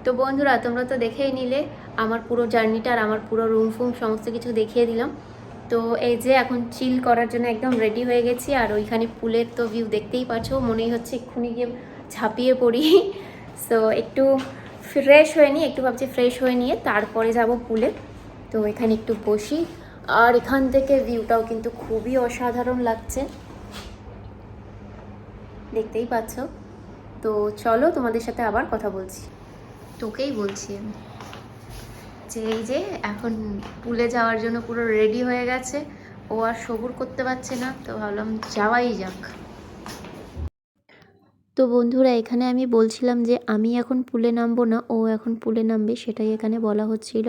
তো বন্ধুরা, তোমরা তো দেখেই নিলে আমার পুরো জার্নিটা আর আমার পুরো রুম ফুম সমস্ত কিছু দেখিয়ে দিলাম। তো এই যে এখন চিল করার জন্য একদম রেডি হয়ে গেছি। আর ওইখানে পুলের তো ভিউ দেখতেই পাচ্ছ, মনেই হচ্ছে এক্ষুনি গিয়ে ঝাঁপিয়ে পড়ি। সো একটু ফ্রেশ হয়ে নিয়ে ফ্রেশ হয়ে নিয়ে তারপরে যাব পুলে। তো এখানে একটু বসি। আর এখান থেকে ভিউটাও কিন্তু খুবই অসাধারণ লাগছে, দেখতেই পাচ্ছ। তো চলো তোমাদের সাথে আবার কথা বলছি। তোকেই বলছি আমি যে এই যে এখন পুলে যাওয়ার জন্য পুরো রেডি হয়ে গেছে। ও আর সবুর করতে পারছে না, তো ভাবলাম যাওয়াই যাক। তো বন্ধুরা, এখানে আমি বলছিলাম যে আমি এখন পুলে নামবো না, ও এখন পুলে নামবে, সেটাই এখানে বলা হচ্ছিল।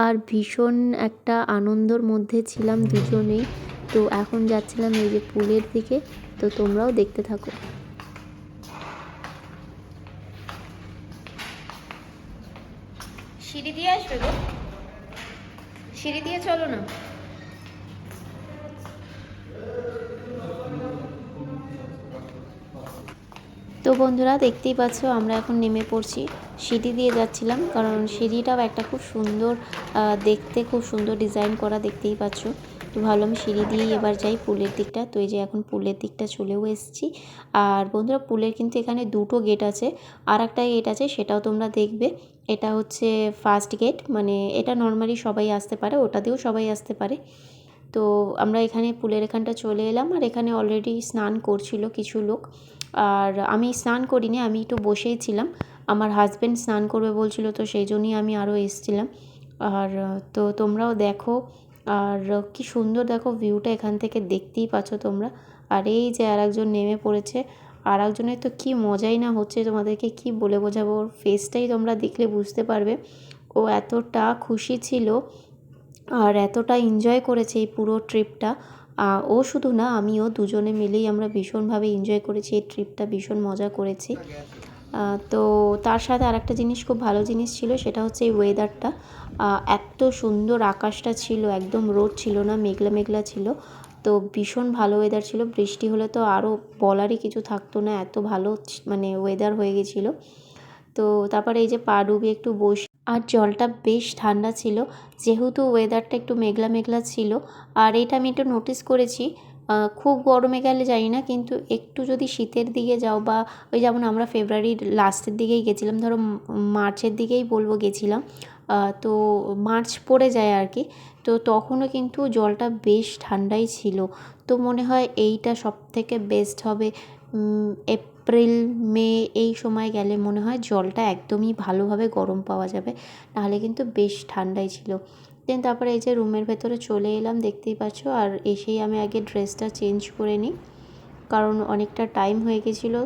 আর ভীষণ একটা আনন্দর মধ্যে ছিলাম দুজনেই। তো এখন যাচ্ছিলাম এই যে পুলের দিকে। তো তোমরাও দেখতে থাকো। সিঁড়ি দিয়ে আসবে গো, সিঁড়ি দিয়ে চলো না। তো বন্ধুরা, দেখতেই পাচ্ছ আমরা এখন নেমে পড়ছি। সিঁড়ি দিয়ে যাচ্ছিলাম কারণ সিঁড়িটাও একটা খুব সুন্দর দেখতে, খুব সুন্দর ডিজাইন করা, দেখতেই পাচ্ছ। তো ভাবলাম সিঁড়ি দিয়েই এবার যাই পুলের দিকটা। তো এই যে এখন পুলের দিকটা চলেও এসেছি। আর বন্ধুরা, পুলের কিন্তু এখানে দুটো গেট আছে, আর একটা গেট আছে সেটাও তোমরা দেখবে। এটা হচ্ছে ফার্স্ট গেট, মানে এটা নর্মালি সবাই আসতে পারে, ওটাতেও সবাই আসতে পারে। তো আমরা এখানে পুলের এখানটা চলে এলাম। আর এখানে অলরেডি স্নান করছিল কিছু লোক। আর আমি স্নান করিনি, আমি একটু বসেই ছিলাম। আমার হাজব্যান্ড স্নান করবে বলছিল, তো সেই জন্যই আমি আরও এসেছিলাম। আর তো তোমরাও দেখো। আর কি সুন্দর দেখো ভিউটা এখান থেকে, দেখতেই পাচ্ছ তোমরা। আর এই যে আর একজন নেমে পড়েছে। আর একজনের তো কি মজাই না হচ্ছে, তোমাদেরকে কি বলে বোঝাবো। ওর ফেসটাই তোমরা দেখলে বুঝতে পারবে। ও এতটা খুশি ছিল আর এতটা এনজয় করেছে এই পুরো ট্রিপটা। ও শুধু না, আমিও, দুজনে মিলেই আমরা ভীষণভাবে এনজয় করেছি এই ট্রিপটা, ভীষণ মজা করেছি। তো তার সাথে আরেকটা জিনিস, খুব ভালো জিনিস ছিল, সেটা হচ্ছে এই ওয়েদারটা। এত সুন্দর আকাশটা ছিল, একদম রোদ ছিল না, মেঘলা মেঘলা ছিল। তো ভীষণ ভালো ওয়েদার ছিল। বৃষ্টি হলে তো আরও বলারই কিছু থাকতো না, এত ভালো মানে ওয়েদার হয়ে গেছিলো। তো তারপরে এই যে পা ডুবিয়ে একটু বসে, আর জলটা বেশ ঠান্ডা ছিল, যেহেতু ওয়েদারটা একটু মেঘলা মেঘলা ছিল। আর এটা আমি একটু নোটিস করেছি, খুব গরমে গেলে জানি না, কিন্তু একটু যদি শীতের দিকে যাও, বা ওই যেমন আমরা ফেব্রুয়ারির লাস্টের দিকেই গেছিলাম, ধরো মার্চের দিকেই বলবো গেছিলাম, তো মার্চ পড়ে যায় আর কি। তো তখনও কিন্তু জলটা বেশ ঠান্ডাই ছিল। তো মনে হয় এইটা সবথেকে বেস্ট হবে। এপ্রিল মে এই সময় গেলে মনে হয় জলটা একদমই ভালোভাবে গরম পাওয়া যাবে, নাহলে কিন্তু বেশ ঠান্ডাই ছিল। দেন তারপরে এই যে রুমের ভেতরে চলে এলাম, দেখতেই পাচ্ছ। আর এসেই আমি আগে ড্রেসটা চেঞ্জ করে নিই, কারণ অনেকটা টাইম হয়ে গেছিলো।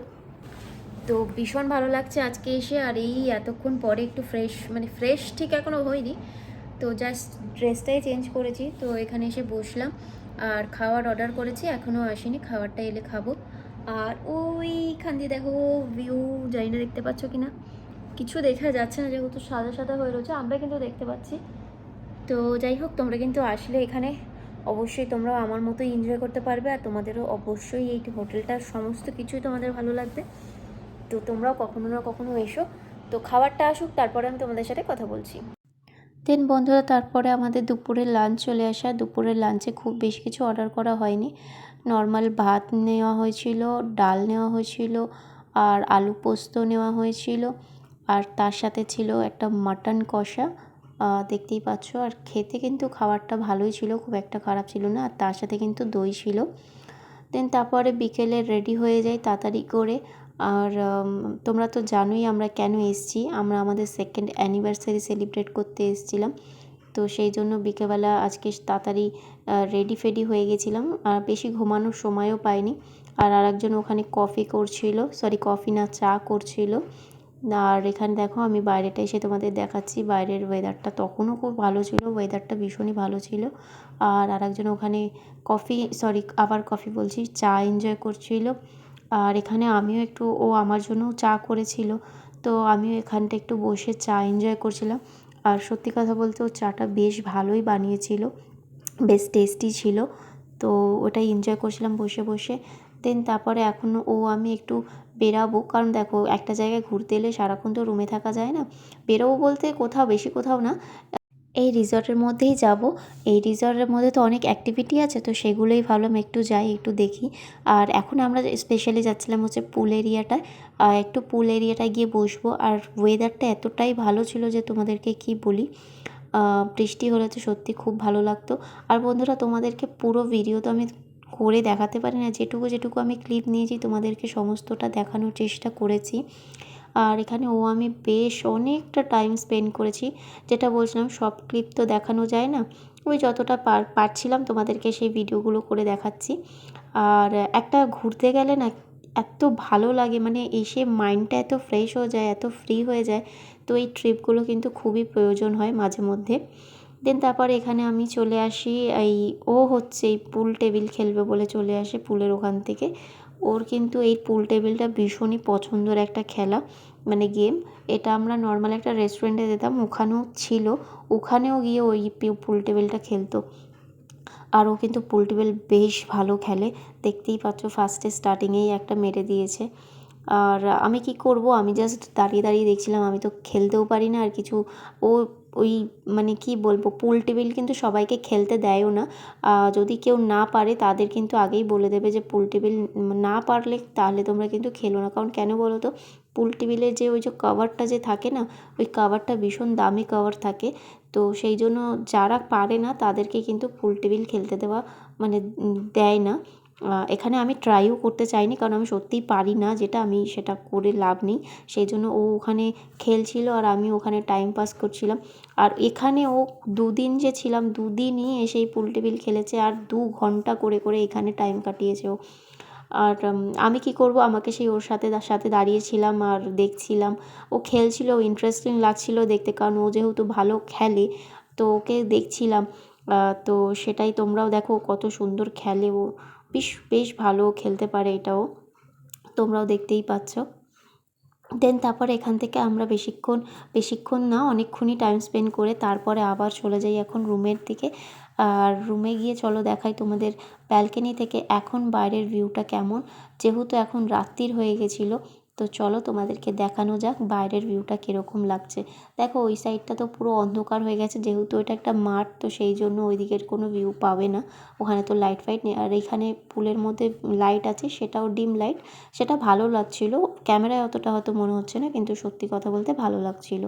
তো ভীষণ ভালো লাগছে আজকে এসে। আর এই এতক্ষণ পরে একটু ফ্রেশ, মানে ফ্রেশ ঠিক এখনও হয়নি, তো জাস্ট ড্রেসটাই চেঞ্জ করেছি। তো এখানে এসে বসলাম আর খাবার অর্ডার করেছি, এখনও আসেনি, খাবারটা এলে খাবো। আর ওইখান দিয়ে দেখো ভিউ, জানি না দেখতে পাচ্ছ কি না, কিছু দেখা যাচ্ছে না যেহেতু সাদা সাদা হয়ে রয়েছে, আমরা কিন্তু দেখতে পাচ্ছি। তো যাই হোক, তোমরা কিন্তু আসলে এখানে অবশ্যই তোমরাও আমার মতোই এনজয় করতে পারবে। আর তোমাদেরও অবশ্যই এই হোটেলটার সমস্ত কিছুই তোমাদের ভালো লাগবে। তো তোমরাও কখনো না কখনো এসো। তো খাবারটা আসুক, তারপরে আমি তোমাদের সাথে কথা বলছি। দেন বন্ধুরা, তারপরে আমাদের দুপুরের লাঞ্চ চলে আসা। দুপুরের লাঞ্চে খুব বেশি কিছু অর্ডার করা হয়নি, নর্মাল ভাত নেওয়া হয়েছিল, ডাল নেওয়া হয়েছিল, আর আলু পোস্ত নেওয়া হয়েছিল, আর তার সাথে ছিল একটা মাটন কষা, দেখতেই পাচ্ছ। আর খেতে কিন্তু খাবারটা ভালোই ছিল, খুব একটা খারাপ ছিল না। আর তার সাথে কিন্তু দই ছিল। দেন তারপরে বিকেলে রেডি হয়ে যাই তাড়াতাড়ি করে। আর তোমরা তো জানোই আমরা কেন এসেছি, আমরা আমাদের সেকেন্ড অ্যানিভার্সারি সেলিব্রেট করতে এসেছিলাম। তো সেই জন্য বিকেলবেলা আজকে তাড়াতাড়ি রেডি ফেডি হয়ে গেছিলাম, আর বেশি ঘুমানোর সময়ও পাইনি। আর আরেকজন ওখানে কফি করছিল, সরি কফি না, চা করছিল। আর এখানে দেখো আমি বাইরেটা এসে তোমাদের দেখাচ্ছি, বাইরের ওয়েদারটা তখনও খুব ভালো ছিল, ওয়েদারটা ভীষণই ভালো ছিল। আর আরেকজন ওখানে কফি বলছি, চা এনজয় করছিল। আর এখানে আমিও একটু, ও আমার জন্যও চা করেছিল, তো আমিও এখানটা একটু বসে চা এনজয় করছিলাম। আর সত্যি কথা বলতে ও চাটা বেশ ভালোই বানিয়েছিল, বেশ টেস্টি ছিল। তো ওটাই এনজয় করছিলাম বসে বসে। দেন তারপরে এখনও আমি একটু বেরাবো, কারণ দেখো একটা জায়গায় ঘুরতে এলে সারাক্ষণ তো রুমে থাকা যায় না। বেরোবো বলতে কোথাও, বেশি কোথাও না, এই রিসর্টের মধ্যেই যাব। এই রিসর্টের মধ্যে তো অনেক অ্যাক্টিভিটি আছে, তো সেগুলোই ভাবলাম একটু যাই, একটু দেখি। আর এখন আমরা স্পেশালি যাচ্ছিলাম হচ্ছে পুল এরিয়াটায়, একটু পুল এরিয়াটায় গিয়ে বসবো। আর ওয়েদারটা এতটাই ভালো ছিল যে তোমাদেরকে কি বলি, বৃষ্টি হলে তো সত্যি খুব ভালো লাগতো। আর বন্ধুরা, তোমাদেরকে পুরো ভিডিও তো আমি করে দেখাতে পারি না, যেটুকু যেটুকু আমি ক্লিপ নিয়েছি তোমাদেরকে সমস্তটা দেখানোর চেষ্টা করেছি। আর এখানে আমি বেশ অনেকটা টাইম স্পেন্ড করেছি। যেটা বলছিলাম, সব ক্লিপ তো দেখানো যায় না, ওই যতটা পারছিলাম তোমাদেরকে সেই ভিডিওগুলো করে দেখাচ্ছি। আর একটা ঘুরতে গেলে না এত ভালো লাগে, মানে এসে মাইন্ডটা এত ফ্রেশ হয়ে যায়, এত ফ্রি হয়ে যায়। তো এই ট্রিপগুলো কিন্তু খুবই প্রয়োজন হয় মাঝে মধ্যে। দেন তারপরে এখানে আমি চলে আসি, হচ্ছে এই পুল টেবিল খেলবে বলে চলে আসে পুলের ওখান থেকে। ওর কিন্তু এই পুল টেবিলটা ভীষণই পছন্দের একটা খেলা, মানে গেম। এটা আমরা নর্মাল একটা রেস্টুরেন্টে যেতাম, ওখানেও ছিল, ওখানেও গিয়ে ওই পুল টেবিলটা খেলতো। আর ও কিন্তু পুল টেবিল বেশ ভালো খেলে, দেখতেই পাচ্ছ ফার্স্টে স্টার্টিংয়েই একটা মেরে দিয়েছে। আর আমি কি করব, আমি জাস্ট দাঁড়িয়ে দাঁড়িয়ে দেখছিলাম, আমি তো খেলতেও পারি না আর কিছু। ও ওই মানে কি বলবো, পুল টেবিল কিন্তু সবাইকে খেলতে দেয়ও না। যদি কেউ না পারে তাদের কিন্তু আগেই বলে দেবে যে পুল টেবিল না পারলে তাহলে তোমরা কিন্তু খেলো না। কারণ কেন বলো তো, পুল টেবিলের যে ওই যে কভারটা যে থাকে না, ওই কভারটা ভীষণ দামি কভার থাকে। তো সেই জন্য যারা পারে না তাদেরকে কিন্তু পুল টেবিল খেলতে দেওয়া মানে দেয় না। এখানে আমি ট্রাইও করতে চাইনি, কারণ আমি সত্যিই পারি না, যেটা আমি সেটা করে লাভ নেই। সেই জন্য ও ওখানে খেলছিল আর আমি ওখানে টাইম পাস করছিলাম। আর এখানে ও দুদিন যে ছিলাম, দুদিনই এসেই পুল টেবিল খেলেছে, আর 2 ঘন্টা করে করে এখানে টাইম কাটিয়েছে ও। আর আমি কি করব, আমাকে সেই ওর সাথে দাঁড়িয়েছিলাম আর দেখছিলাম। ও খেলছিল, ইন্টারেস্টিং লাগছিল দেখতে, কারণ ও যেহেতু ভালো খেলে, তো ওকে দেখছিলাম। তো সেটাই, তোমরাও দেখো কত সুন্দর খেলে ও, বেশ বেশ ভালো খেলতে পারে এটাও, তোমরাও দেখতেই পাচ্ছ। দেন তারপরে এখান থেকে আমরা বেশিক্ষণ না, অনেকক্ষণই টাইম স্পেন্ড করে তারপরে আবার চলে যাই এখন রুমের দিকে। আর রুমে গিয়ে চলো দেখাই তোমাদের ব্যালকনি থেকে এখন বাইরের ভিউটা কেমন। যেহেতু এখন রাত্রির হয়ে গেছিলো, তো চলো তোমাদেরকে দেখানো যাক বাইরের ভিউটা কীরকম লাগছে। দেখো ওই সাইডটা তো পুরো অন্ধকার হয়ে গেছে, যেহেতু এটা একটা মাঠ, তো সেই জন্য ওই দিকের কোনো ভিউ পাবে না, ওখানে তো লাইট ফাইট নেই। আর এখানে পুলের মধ্যে লাইট আছে, সেটাও ডিম লাইট, সেটা ভালো লাগছিল। ক্যামেরায় অতটা হয়তো মনে হচ্ছে না, কিন্তু সত্যি কথা বলতে ভালো লাগছিল।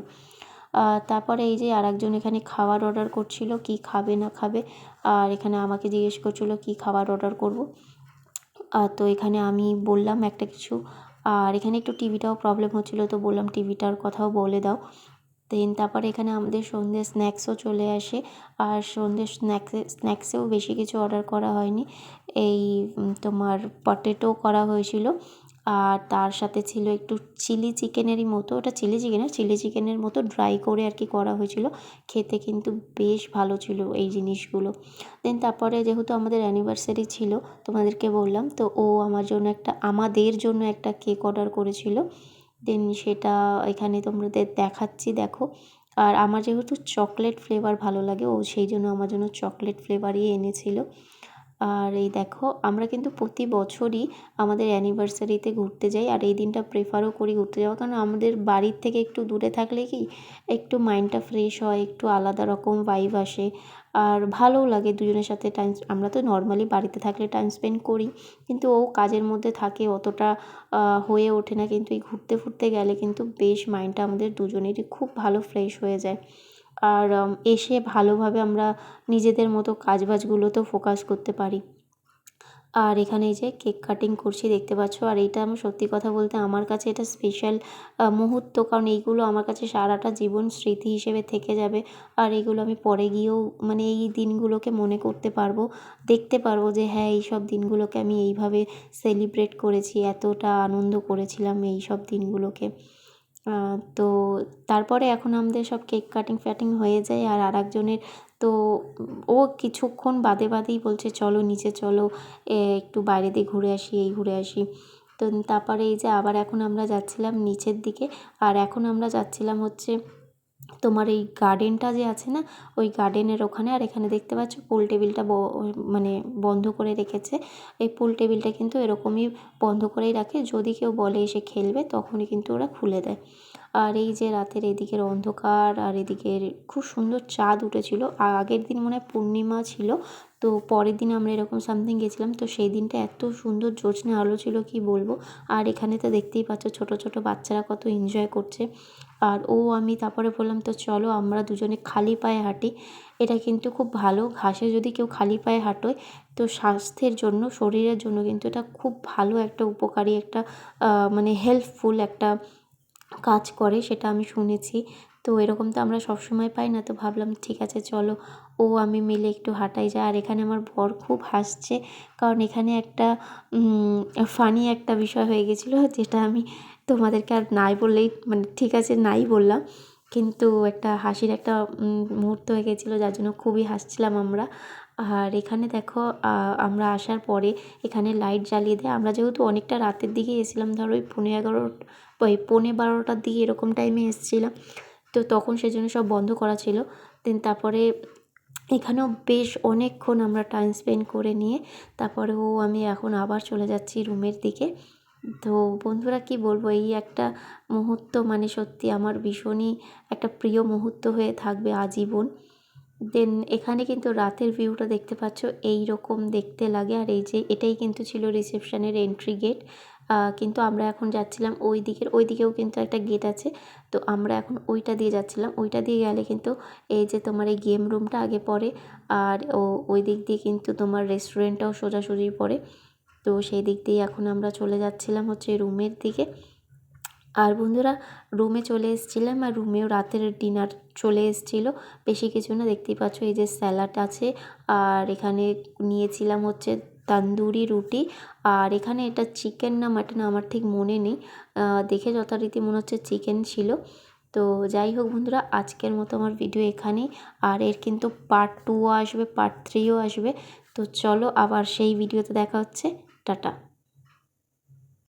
তারপরে এই যে আরেকজন এখানে খাবার অর্ডার করছিল, কি খাবে না খাবে। আর এখানে আমাকে জিজ্ঞেস করছিল কি খাবার অর্ডার করব। তো এখানে আমি বললাম একটা কিছু। আর এখানে একটু টিভিটাও প্রবলেম হচ্ছিলো, তো বললাম টিভিটার কথাও বলে দাও। দেন তারপরে এখানে আমাদের সন্ধ্যে স্ন্যাক্সও চলে আসে। আর সন্ধ্যে স্ন্যাক্সেও বেশি কিছু অর্ডার করা হয়নি, এই তোমার পটেটো করা হয়েছিল। আর তার সাথে ছিল একটু চিলি চিকেনেরই মতো, ওটা চিলি চিকেনের মতো ড্রাই করে আর কি করা হয়েছিল। খেতে কিন্তু বেশ ভালো ছিল এই জিনিসগুলো। দেন তারপরে যেহেতু আমাদের অ্যানিভার্সারি ছিল, তোমাদেরকে বললাম, তো ও আমাদের জন্য একটা কেক অর্ডার করেছিল। দেন সেটা এখানে তোমাদের দেখাচ্ছি, দেখো। আর আমার যেহেতু চকলেট ফ্লেভার ভালো লাগে, ও সেই জন্য আমার জন্য চকলেট ফ্লেভারই এনেছিল। আর এই দেখো, আমরা কিন্তু প্রতি বছরই আমাদের অ্যানিভার্সারিতে ঘুরতে যাই, আর এই দিনটা প্রেফারও করি ঘুরতে যাওয়া, কারণ আমাদের বাড়ির থেকে একটু দূরে থাকলে কি একটু মাইন্ডটা ফ্রেশ হয়, একটু আলাদা রকম ভাইব আসে। আর ভালোও লাগে দুজনের সাথে আমরা তো নর্মালি বাড়িতে থাকলে টাইম স্পেন্ড করি, কিন্তু ও কাজের মধ্যে থাকে, অতটা হয়ে ওঠে না। কিন্তু এই ঘুরতে গেলে কিন্তু বেশ মাইন্ডটা আমাদের দুজনেরই খুব ভালো ফ্রেশ হয়ে যায়। আর এসে ভালোভাবে আমরা নিজেদের মতো কাজবাজগুলোতেও ফোকাস করতে পারি। আর এখানে এই যে কেক কাটিং করছি দেখতে পাচ্ছ। আর এইটা আমি সত্যি কথা বলতে আমার কাছে এটা স্পেশাল মুহূর্ত, কারণ এইগুলো আমার কাছে সারাটা জীবন স্মৃতি হিসেবে থেকে যাবে। আর এইগুলো আমি পরে গিয়েও মানে এই দিনগুলোকে মনে করতে পারবো, দেখতে পারবো যে হ্যাঁ, এইসব দিনগুলোকে আমি এইভাবে সেলিব্রেট করেছি, এতটা আনন্দ করেছিলাম এই সব দিনগুলোকে। তো তারপরে এখন আমাদের সব কেক কাটিং ফ্যাটিং হয়ে যায়। আর আরেকজনের তো ও কিছুক্ষণ বাদেই বলছে চলো নিচে চলো, একটু বাইরে দিয়ে ঘুরে আসি, ঘুরে আসি। তো তারপরে এই যে আবার এখন আমরা যাচ্ছিলাম নিচের দিকে। আর এখন আমরা যাচ্ছিলাম হচ্ছে তোমার এই গার্ডেনটা যে আছে না, ওই গার্ডেনের ওখানে। আর এখানে দেখতে পাচ্ছ পুল টেবিলটা মানে বন্ধ করে রেখেছে। এই পুল টেবিলটা কিন্তু এরকমই বন্ধ করেই রাখে, যদি কেউ বলে এসে খেলবে তখনই কিন্তু ওরা খুলে দেয়। আর এই যে রাতের এদিকের অন্ধকার, আর এদিকের খুব সুন্দর চাঁদ উঠেছিল। আগের দিন মনে হয় পূর্ণিমা ছিল, তো পরের দিন আমরা এরকম সামথিং গেছিলাম, তো সেই দিনটা এত সুন্দর জ্যোৎস্না আলো ছিল কি বলবো। আর এখানে তো দেখতেই পাচ্ছ ছোট ছোট বাচ্চারা কত এনজয় করছে। আর আমি তারপরে বললাম তো চলো আমরা দুজনে খালি পায়ে হাঁটি। এটা কিন্তু খুব ভালো, ঘাসে যদি কেউ খালি পায়ে হাঁটোয় তো স্বাস্থ্যের জন্য, শরীরের জন্য কিন্তু এটা খুব ভালো একটা উপকারী একটা মানে হেল্পফুল একটা কাজ করে, সেটা আমি শুনেছি। তো এরকম তো আমরা সবসময় পাই না, তো ভাবলাম ঠিক আছে চলো আমি মিলে একটু হাঁটাই যায়। আর এখানে আমার বর খুব হাসছে, কারণ এখানে একটা ফানি একটা বিষয় হয়ে গেছিলো, যেটা আমি তোমাদেরকে আর নাই বললেই, মানে ঠিক আছে নাই বললাম, কিন্তু একটা হাসির একটা মুহূর্ত হয়ে গেছিলো, যার জন্য খুবই হাসছিলাম আমরা। আর এখানে দেখো আমরা আসার পরে এখানে লাইট জ্বালিয়ে দেয়। আমরা যেহেতু অনেকটা রাতের দিকে এসেছিলাম, ধরো ওই 11:30-12টার দিকে এরকম টাইমে এসেছিলাম, তো তখন সেজন্য সব বন্ধ করা ছিল। দেন তারপরে এখানেও বেশ অনেকক্ষণ আমরা টাইম স্পেন্ড করে নিয়ে তারপরে আমি এখন আবার চলে যাচ্ছি রুমের দিকে। তো বন্ধুরা কি বলবো, এই একটা মুহূর্ত মানে সত্যি আমার ভীষণই একটা প্রিয় মুহূর্ত হয়ে থাকবে আজীবন। দেন এখানে কিন্তু রাতের ভিউটা দেখতে পাচ্ছ এই রকম দেখতে লাগে। আর এই যে এটাই কিন্তু ছিল রিসেপশনের এন্ট্রি গেট, কিন্তু আমরা এখন যাচ্ছিলাম ওই দিকেও কিন্তু একটা গেট আছে, তো আমরা এখন ওইটা দিয়ে যাচ্ছিলাম। ওইটা দিয়ে গেলে কিন্তু এই যে তোমার এই গেম রুমটা আগে পড়ে, আর ওই দিক দিয়ে কিন্তু তোমার রেস্টুরেন্টটাও সোজাসুজি পড়ে। তো সেই দিক দিয়ে এখন আমরা চলে যাচ্ছিলাম হচ্ছে রুমের দিকে। আর বন্ধুরা রুমে চলে এসেছিলাম, আর রুমেও রাতের ডিনার চলে এসেছিলো। বেশি কিছু না, দেখতেই পাচ্ছ এই যে স্যালাড আছে, আর এখানে নিয়েছিলাম হচ্ছে তন্দুরি রুটি। আর এখানে এটা চিকেন না মাটন আমার ঠিক মনে নেই, দেখে যথারীতি মনে হচ্ছে চিকেন ছিল। তো যাই হোক বন্ধুরা, আজকের মতো আমার ভিডিও এখানেই। আর এর কিন্তু পার্ট 2ও আসবে, পার্ট 3ও আসবে। তো চলো আবার সেই ভিডিওতে দেখা হচ্ছে। টাটা।